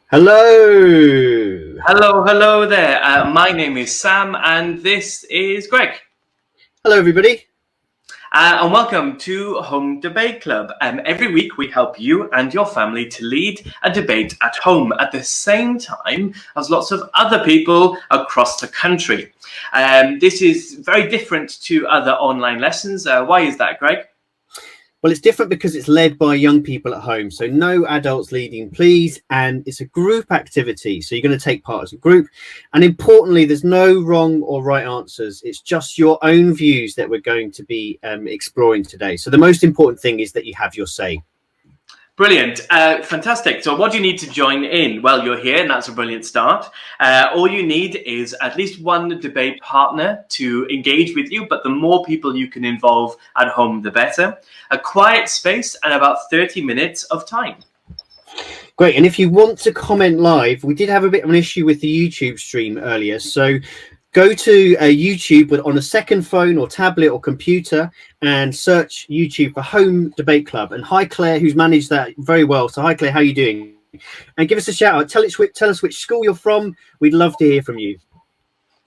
Hello. Hello there. My name is Sam, and this is Greg. Hello, everybody. And welcome to Home Debate Club. Every week we help you and your family to lead a debate at home at the same time as lots of other people across the country. This is very different to other online lessons. Why is that, Greg? Well, it's different because it's led by young people at home. So no adults leading, please. And it's a group activity. So you're going to take part as a group. And importantly, there's no wrong or right answers. It's just your own views that we're going to be exploring today. So the most important thing is that you have your say. Brilliant. Fantastic. So what do you need to join in? Well, you're here, and that's a brilliant start. All you need is at least one debate partner to engage with you, but the more people you can involve at home, the better. A quiet space and about 30 minutes of time. Great. And if you want to comment live, we did have a bit of an issue with the YouTube stream earlier. So go to YouTube, but on a second phone or tablet or computer, and search YouTube for Home Debate Club. And hi, Claire, who's managed that very well. So hi, Claire, how are you doing? And give us a shout out. Tell us which school you're from. We'd love to hear from you.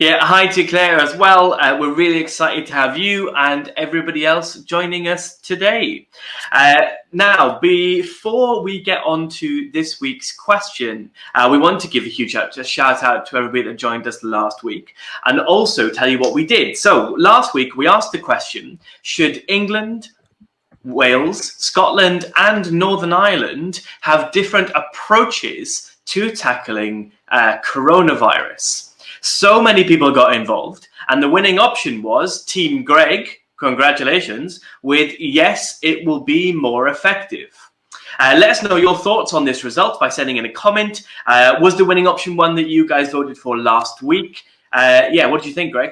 Yeah, hi to Claire as well. We're really excited to have you and everybody else joining us today. Now, before we get on to this week's question, we want to give a huge shout out to everybody that joined us last week and also tell you what we did. So last week, we asked the question, should England, Wales, Scotland and Northern Ireland have different approaches to tackling coronavirus? So many people got involved, and the winning option was Team Greg, congratulations, with yes, it will be more effective. Let us know your thoughts on this result by sending in a comment. Was the winning option one that you guys voted for last week? Yeah, what do you think, Greg?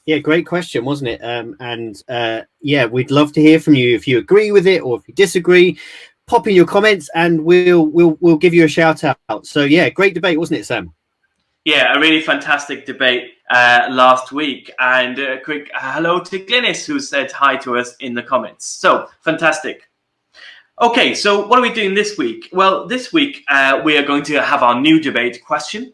Yeah, great question, wasn't it? Yeah, we'd love to hear from you if you agree with it or if you disagree. Pop in your comments, and we'll give you a shout out. So yeah, great debate, wasn't it, Sam? Yeah, a really fantastic debate last week. And a quick hello to Glynis, who said hi to us in the comments. So, fantastic. Okay, so what are we doing this week? Well, this week we are going to have our new debate question.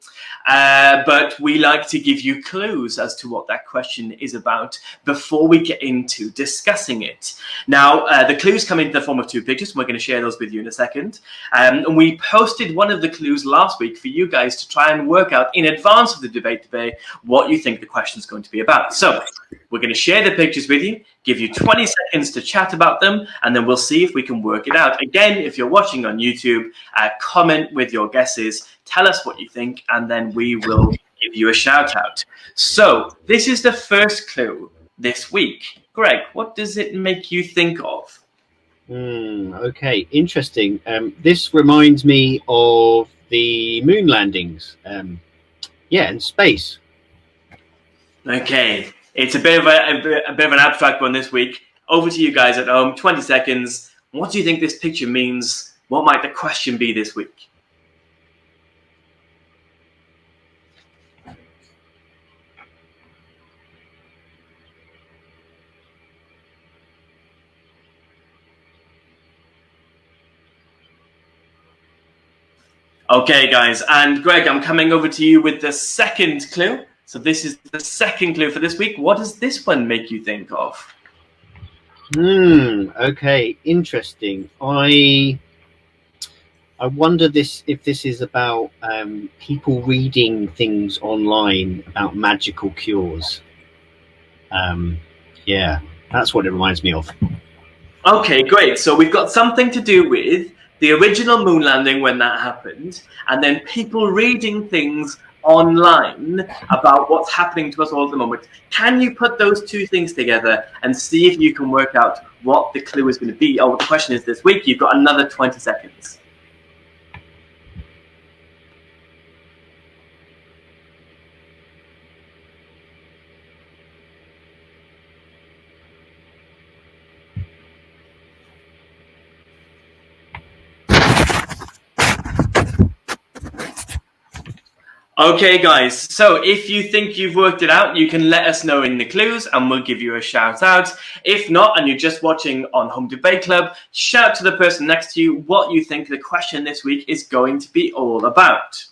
But we like to give you clues as to what that question is about before we get into discussing it. Now, the clues come in the form of two pictures, and we're going to share those with you in a second. And we posted one of the clues last week for you guys to try and work out in advance of the debate today what you think the question is going to be about. So we're going to share the pictures with you, give you 20 seconds to chat about them, and then we'll see if we can work it out. Again, if you're watching on YouTube, comment with your guesses, tell us what you think, and then we will give you a shout out. So this is the first clue this week. Greg, what does it make you think of? Okay, interesting. This reminds me of the moon landings. Yeah, and space. Okay, it's a bit of an abstract one this week. Over to you guys at home. 20 seconds. What do you think this picture means? What might the question be this week? Okay, guys, and Greg, I'm coming over to you with the second clue. So this is the second clue for this week. What does this one make you think of? Okay, interesting. I wonder if this is about people reading things online about magical cures. Yeah, that's what it reminds me of. Okay, great. So we've got something to do with the original moon landing when that happened, and then people reading things online about what's happening to us all at the moment. Can you put those two things together and see if you can work out what the clue is going to be? Oh, the question is this week. You've got another 20 seconds. Okay, guys, so if you think you've worked it out, you can let us know in the clues and we'll give you a shout out. If not, and you're just watching on Home Debate Club, shout to the person next to you what you think the question this week is going to be all about.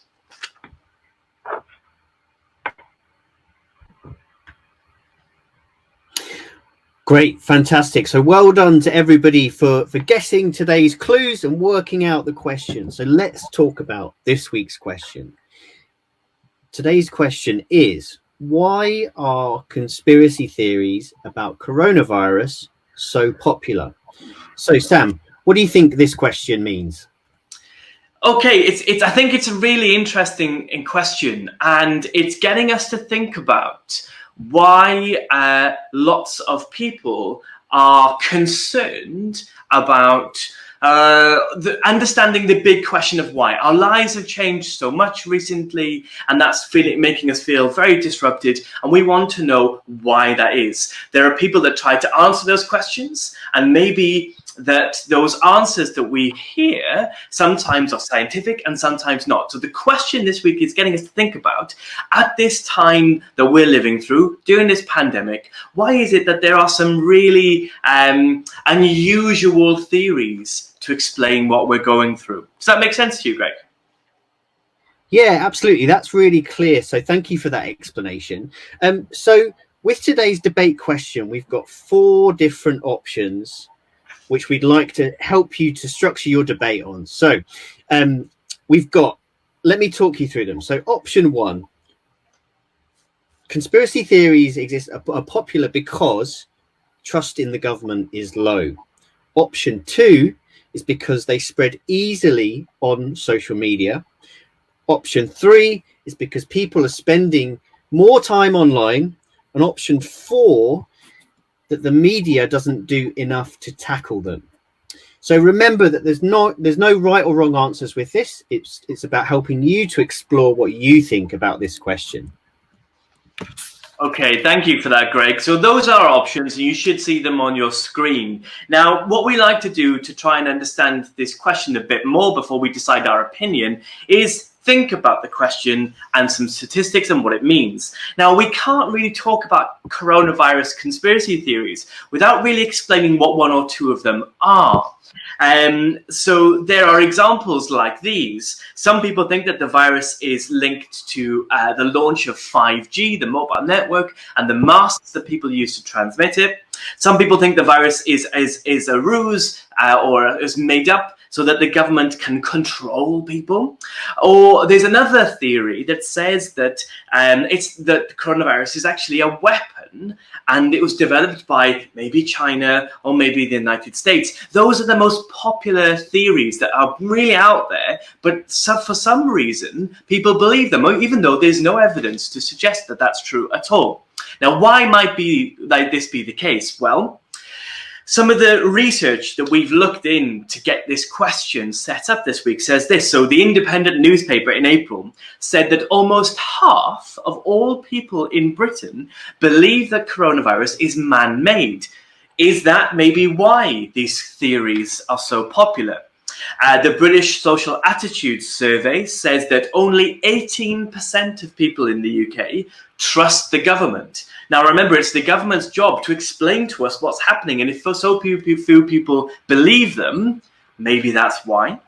Great, fantastic. So well done to everybody for guessing today's clues and working out the question. So let's talk about this week's question. Today's question is, why are conspiracy theories about coronavirus so popular? So Sam, what do you think this question means? Okay, I think it's a really interesting question, and it's getting us to think about why lots of people are concerned about understanding the big question of why. Our lives have changed so much recently, and that's making us feel very disrupted, and we want to know why that is. There are people that try to answer those questions, and maybe that those answers that we hear sometimes are scientific and sometimes not. So the question this week is getting us to think about, at this time that we're living through, during this pandemic, why is it that there are some really unusual theories to explain what we're going through? Does that make sense to you, Greg? Yeah, absolutely. That's really clear. So thank you for that explanation. So with today's debate question, we've got 4 different options which we'd like to help you to structure your debate on. So we've got, let me talk you through them. So option 1, conspiracy theories are popular because trust in the government is low. Option 2 is because they spread easily on social media. Option 3 is because people are spending more time online. And option 4, that the media doesn't do enough to tackle them. So remember that there's no right or wrong answers with this. It's about helping you to explore what you think about this question. Okay, thank you for that, Greg. So those are our options, and you should see them on your screen. Now, what we like to do to try and understand this question a bit more before we decide our opinion is think about the question and some statistics and what it means. Now, we can't really talk about coronavirus conspiracy theories without really explaining what 1 or 2 of them are. So there are examples like these. Some people think that the virus is linked to the launch of 5G, the mobile network, and the masks that people use to transmit it. Some people think the virus is a ruse or is made up so that the government can control people. Or there's another theory that says that that coronavirus is actually a weapon, and it was developed by maybe China or maybe the United States. Those are the most popular theories that are really out there, but for some reason, people believe them, even though there's no evidence to suggest that that's true at all. Now, why might this be the case? Well, some of the research that we've looked in to get this question set up this week says this. So the Independent newspaper in April said that almost half of all people in Britain believe that coronavirus is man-made. Is that maybe why these theories are so popular? The British Social Attitudes Survey says that only 18% of people in the UK trust the government. Now, remember, it's the government's job to explain to us what's happening. And if so few people believe them, maybe that's why.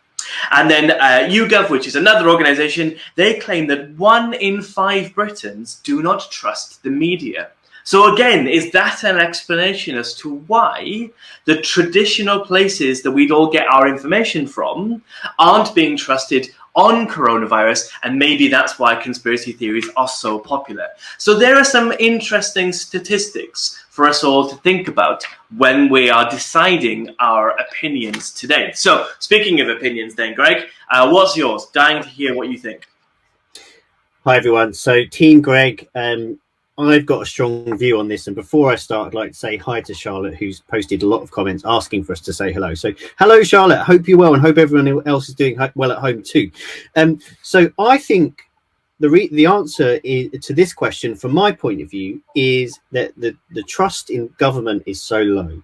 And then YouGov, which is another organization, they claim that 1 in 5 Britons do not trust the media. So again, is that an explanation as to why the traditional places that we'd all get our information from aren't being trusted on coronavirus, and maybe that's why conspiracy theories are so popular? So there are some interesting statistics for us all to think about when we are deciding our opinions today. So speaking of opinions then, Greg, what's yours? Dying to hear what you think. Hi everyone. So Team Greg, I've got a strong view on this, and before I start, I'd like to say hi to Charlotte, who's posted a lot of comments asking for us to say hello. So hello Charlotte, hope you're well, and hope everyone else is doing well at home too. So I think the answer to this question, from my point of view, is that the trust in government is so low.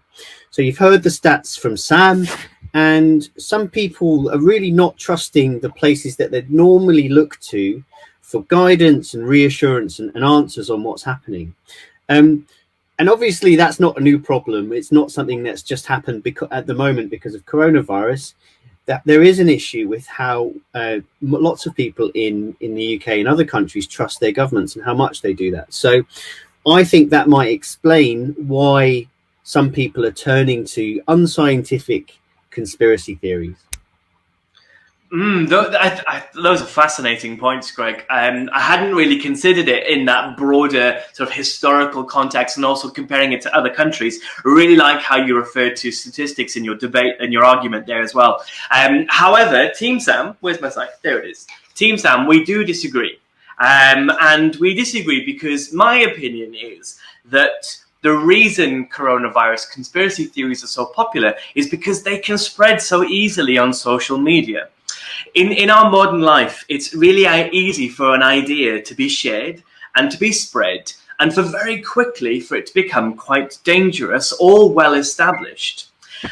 So you've heard the stats from Sam, and some people are really not trusting the places that they'd normally look to for guidance and reassurance and answers on what's happening. And obviously, that's not a new problem. It's not something that's just happened because at the moment because of coronavirus. That there is an issue with how lots of people in the UK and other countries trust their governments and how much they do that. So I think that might explain why some people are turning to unscientific conspiracy theories. Those are fascinating points, Greg. I hadn't really considered it in that broader sort of historical context and also comparing it to other countries. I really like how you referred to statistics in your debate and your argument there as well. However, Team Sam, where's my slide? There it is. Team Sam, we do disagree. And we disagree because my opinion is that the reason coronavirus conspiracy theories are so popular is because they can spread so easily on social media. In our modern life, it's really easy for an idea to be shared and to be spread, and for very quickly for it to become quite dangerous or well established.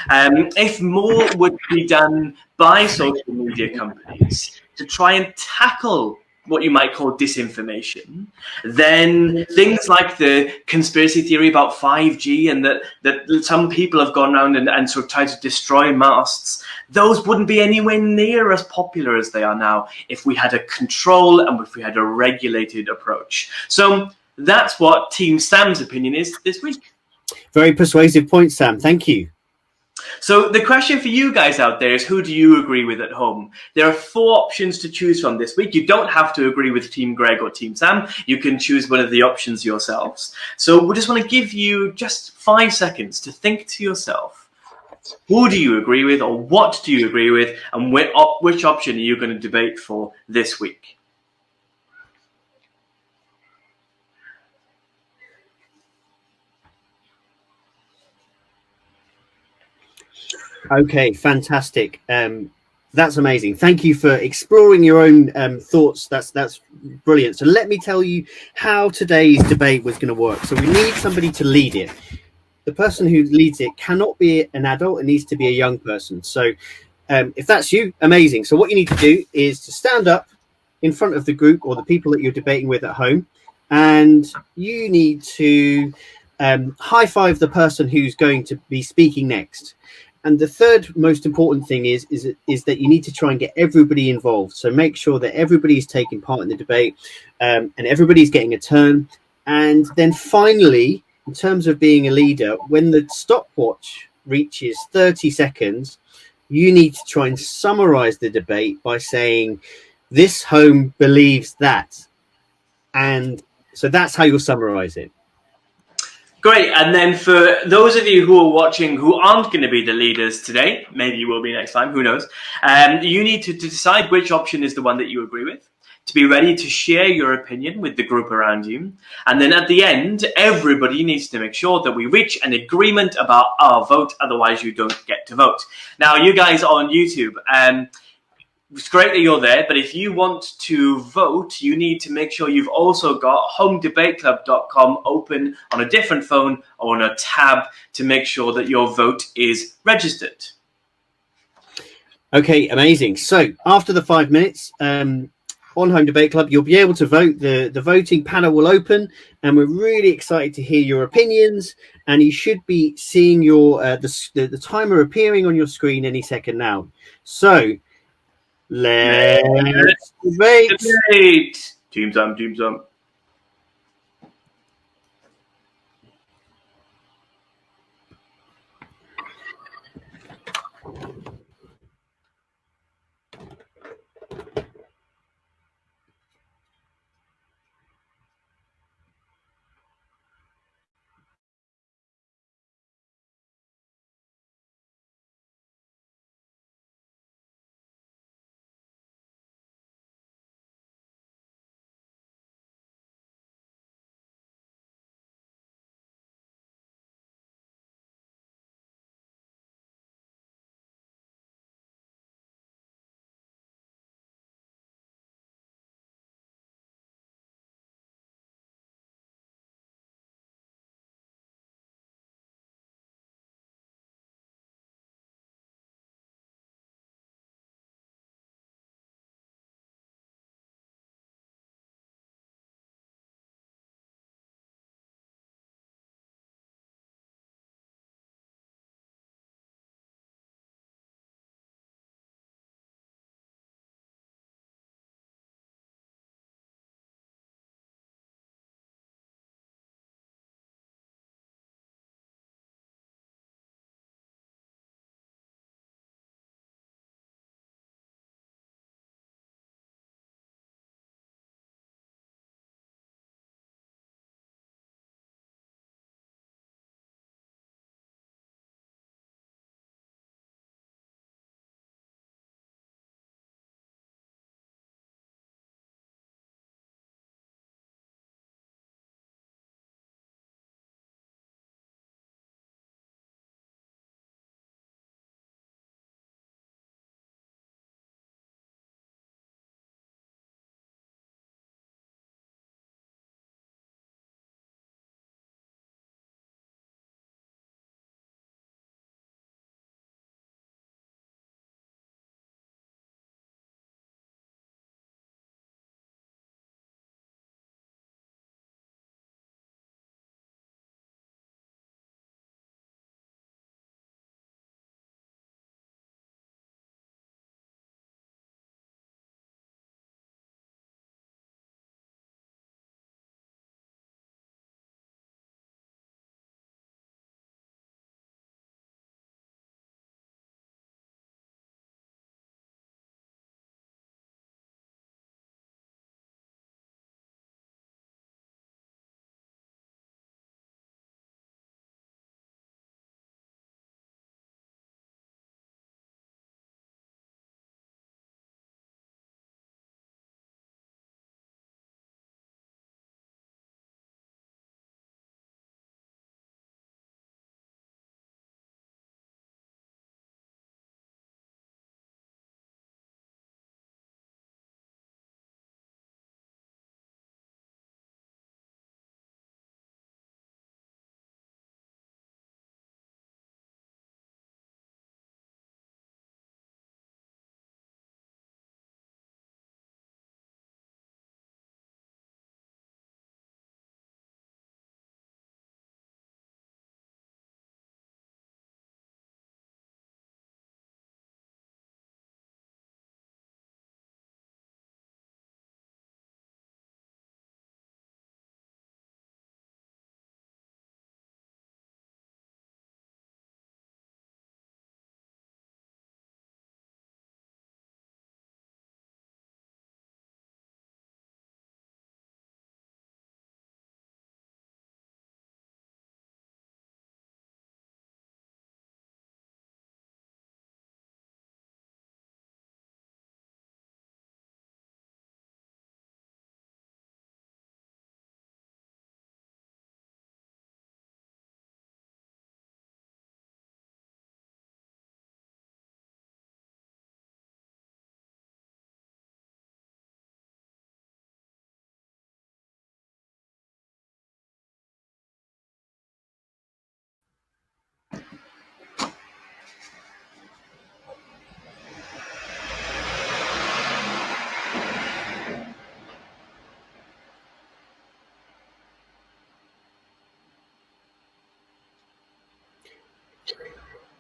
If more would be done by social media companies to try and tackle what you might call disinformation, then things like the conspiracy theory about 5G and that some people have gone around and sort of tried to destroy masts, those wouldn't be anywhere near as popular as they are now if we had a control and if we had a regulated approach. So that's what Team Sam's opinion is this week. Very persuasive point, Sam. Thank you. So the question for you guys out there is, who do you agree with at home? There are 4 options to choose from this week. You don't have to agree with Team Greg or Team Sam. You can choose one of the options yourselves. So we just want to give you just 5 seconds to think to yourself, who do you agree with or what do you agree with, and which option are you going to debate for this week? Okay, fantastic. That's amazing. Thank you for exploring your own thoughts. That's brilliant. So let me tell you how today's debate was going to work. So we need somebody to lead it. The person who leads it cannot be an adult. It needs to be a young person. So if that's you, amazing. So what you need to do is to stand up in front of the group or the people that you're debating with at home, and you need to high five the person who's going to be speaking next. And the third most important thing is that you need to try and get everybody involved. So make sure that everybody is taking part in the debate and everybody's getting a turn. And then finally, in terms of being a leader, when the stopwatch reaches 30 seconds, you need to try and summarize the debate by saying, this home believes that. And so that's how you'll summarize it. Great. And then for those of you who are watching who aren't going to be the leaders today, maybe you will be next time, who knows, you need to decide which option is the one that you agree with, to be ready to share your opinion with the group around you. And then at the end, everybody needs to make sure that we reach an agreement about our vote, otherwise you don't get to vote. Now, you guys on YouTube, it's great that you're there, but if you want to vote, you need to make sure you've also got homedebateclub.com open on a different phone or on a tab to make sure that your vote is registered. Okay, amazing. So after the 5 minutes on Home Debate Club, you'll be able to vote. The voting panel will open, and we're really excited to hear your opinions. And you should be seeing your the timer appearing on your screen any second now. So let's debate. Team Sam.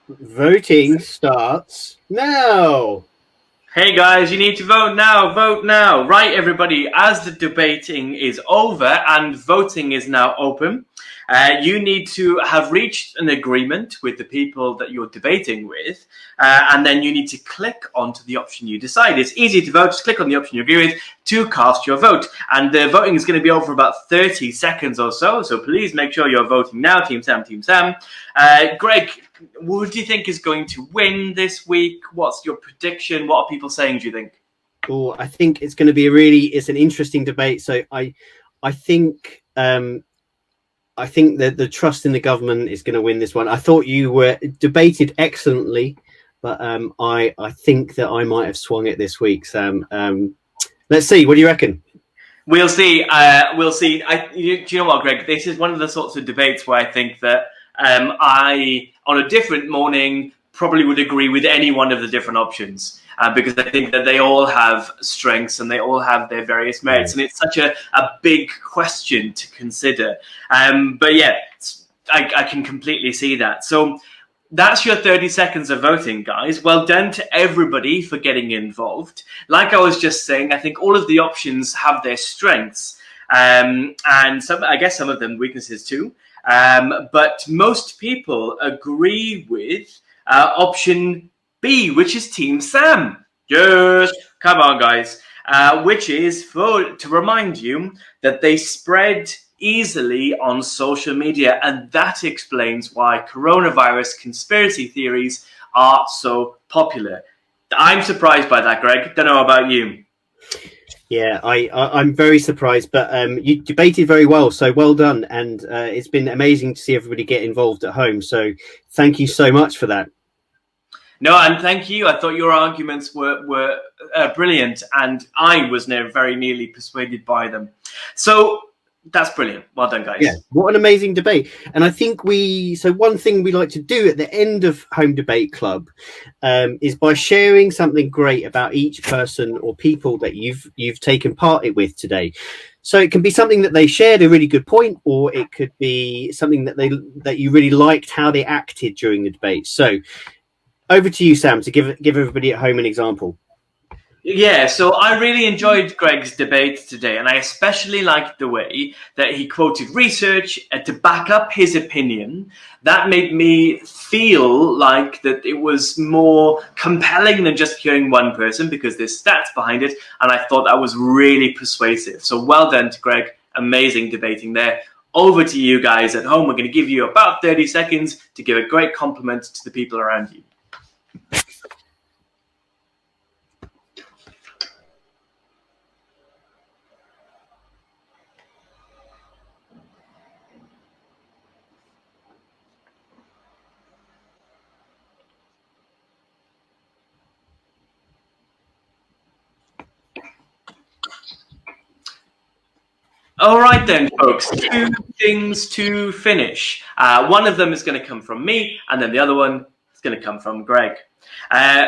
Voting starts now. Hey guys, you need to vote now, vote now. Right, everybody, as the debating is over and voting is now open, you need to have reached an agreement with the people that you're debating with, and then you need to click onto the option you decide. It's easy to vote, just click on the option you agree with to cast your vote. And the voting is going to be over about 30 seconds or so, so please make sure you're voting now, Team Sam, Team Sam. Greg, who do you think is going to win this week? What's your prediction? What are people saying, do you think? Oh, I think it's going to be it's an interesting debate. So I think that the trust in the government is going to win this one. I thought you were debated excellently, but I think that I might have swung it this week, Sam. Let's see. What do you reckon? We'll see. We'll see. Do you know what, Greg? This is one of the sorts of debates where I think that I, on a different morning, probably would agree with any one of the different options. Because I think that they all have strengths and they all have their various merits. And it's such a big question to consider. But yeah, I can completely see that. So that's your 30 seconds of voting, guys. Well done to everybody for getting involved. Like I was just saying, I think all of the options have their strengths. And I guess some of them weaknesses too. But most people agree with option B, which is Team Sam. Yes, come on, guys. Which is to remind you that they spread easily on social media, and that explains why coronavirus conspiracy theories are so popular. I'm surprised by that, Greg. Don't know about you. Yeah, I'm very surprised, but you debated very well, so well done, and it's been amazing to see everybody get involved at home. So thank you so much for that. No, and thank you. I thought your arguments were brilliant, and I was very nearly persuaded by them. So that's brilliant. Well done, guys. Yeah, what an amazing debate. And I think one thing we like to do at the end of Home Debate Club is by sharing something great about each person or people that you've taken part with today. So it can be something that they shared a really good point, or it could be something that you really liked how they acted during the debate. So over to you, Sam, to give everybody at home an example. Yeah, so I really enjoyed Greg's debate today, and I especially liked the way that he quoted research to back up his opinion. That made me feel like that it was more compelling than just hearing one person, because there's stats behind it, and I thought that was really persuasive. So well done to Greg. Amazing debating there. Over to you guys at home. We're going to give you about 30 seconds to give a great compliment to the people around you. All right then, folks, 2 things to finish. One of them is going to come from me, and then the other one is going to come from Greg.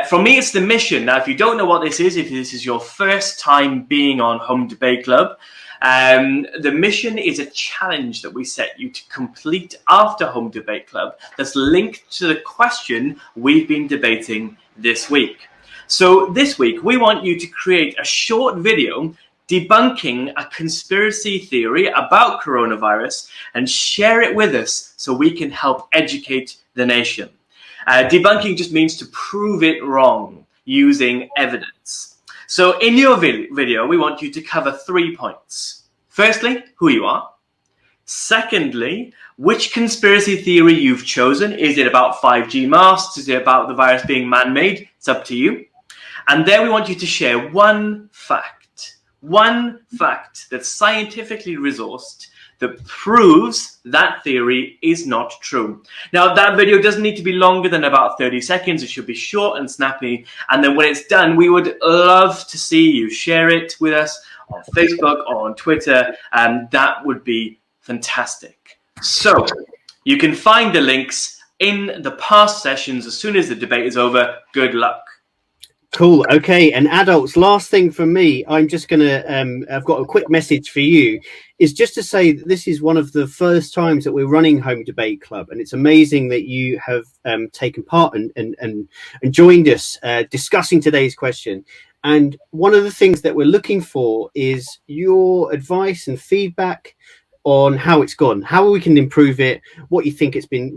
From me, it's the mission. Now, if you don't know what this is, if this is your first time being on Home Debate Club, the mission is a challenge that we set you to complete after Home Debate Club that's linked to the question we've been debating this week. So this week, we want you to create a short video debunking a conspiracy theory about coronavirus and share it with us so we can help educate the nation. Debunking just means to prove it wrong using evidence. So in your video, we want you to cover 3 points. Firstly, who you are. Secondly, which conspiracy theory you've chosen. Is it about 5G masks? Is it about the virus being man-made? It's up to you. And then we want you to share one fact that's scientifically resourced that proves that theory is not true. Now, that video doesn't need to be longer than about 30 seconds. It should be short and snappy. And then when it's done, we would love to see you share it with us on Facebook or on Twitter, and that would be fantastic. So you can find the links in the past sessions as soon as the debate is over. Good luck. Cool. Okay. And adults, last thing from me, I'm just going to, I've got a quick message for you, is just to say that this is one of the first times that we're running Home Debate Club. And it's amazing that you have taken part and joined us discussing today's question. And one of the things that we're looking for is your advice and feedback on how it's gone, how we can improve it, what you think has been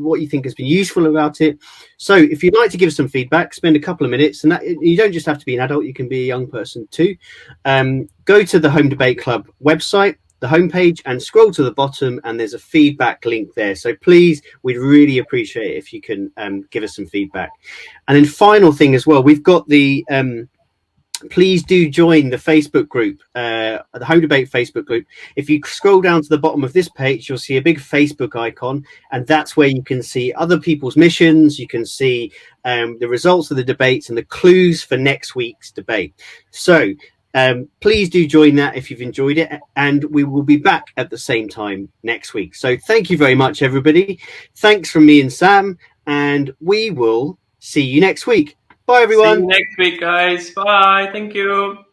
useful about it. So if you'd like to give us some feedback, spend a couple of minutes, and that you don't just have to be an adult, you can be a young person too. Go to the Home Debate Club website, the homepage, and scroll to the bottom, and there's a feedback link there. So please, we'd really appreciate it if you can give us some feedback. And then final thing as well, we've got the please do join the Facebook group, the Home Debate Facebook group. If you scroll down to the bottom of this page, you'll see a big Facebook icon, and that's where you can see other people's missions. You can see the results of the debates and the clues for next week's debate. So please do join that if you've enjoyed it, and we will be back at the same time next week. So thank you very much, everybody. Thanks from me and Sam, and we will see you next week. Bye, everyone. See you next week, guys. Bye. Thank you.